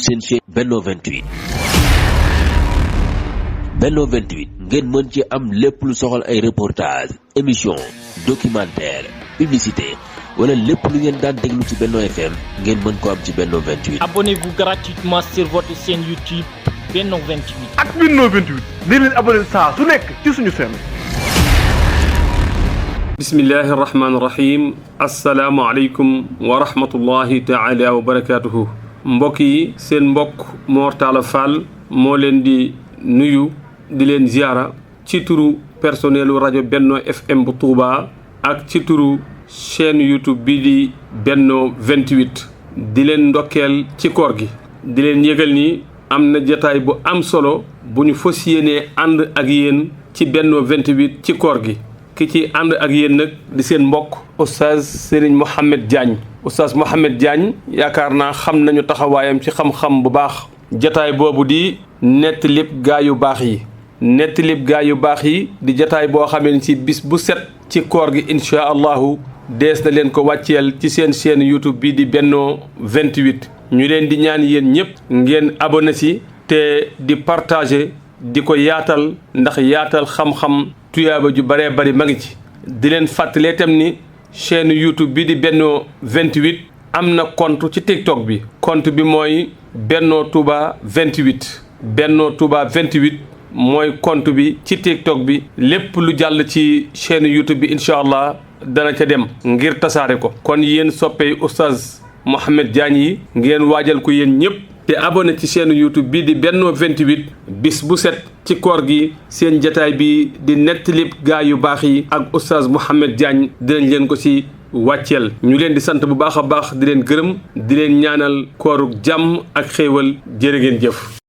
seen chaîne Benno 28. Benno 28 ngeen mën ci am lépp lu soxal ay reportage émission documentaire publicité wala lépp lu ngeen daan déglu ci Benno FM ngeen mën ko am ci Benno 28. Abonnez-vous gratuitement sur votre chaîne YouTube Benno 28. ak Benno 28 di leen abonné saa su nekk ci suñu chaîne. bismillahi rahmaani rahim asalaamualeykum wa rahmatullahi taala wa barakaatuhu. mbokk yi seen mbokk Mor Talla Fall moo leen di nuyu di leen ziara ci turu personnelu rajo Benno FM bu Touba ak ci turu chaîne YouTube bi di Benno 28 di leen ndokkeel ci koor gi di leen yëgal ni am na jataay bu am solo bu ñu fas yéenee ànd ak yéen ci Benno 28 ci koor gi ki ci ànd ak yéen nag di seen mbokk oustaz Serigne Mohamed Diagne. oustaz Mohamed Diagne yaakaar naa xam nañu taxawaayam ci xam-xam bu baax jataay boobu di nettalib gaa yu baax yi nettalib gaa yu baax yi di jataay boo xamee ni ci bis bu set ci koor gi incha allahu dees na leen ko wàcceel ci seen chaîne YouTube bi di Benno 28 ñu leen di ñaan yéen ñëpp ngeen abonné si te di partager di ko yaatal ndax yaatal xam-xam tuyaaba ju baree bari ma ngi ci di leen fàttalee tam ni chaîne YouTube bi di Benno 28 am na compte ci TikTok bi compte bi mooy Benno Touba 28 Benno Touba 28 mooy compte bi ci TikTok bi lépp lu jàll ci chaîne YouTube bi incha allah dana ca dem ngir tasaare ko kon yéen soppey oustaz Mohamed Diagne yi ngeen waajal ko yéen ñëpp te abonné ci chaîne YouTube bi di Benno 28 bis bu set ci koor gi seen jataay bi di nettalib gaa yu baax yi ak oustaz Mohamed Diagne dinañ leen ko ci wàcceel ñu leen di sant bu baax a baax di leen gërëm di leen ñaanal kooruk jàmm ak xéewal jërë ngeen jëf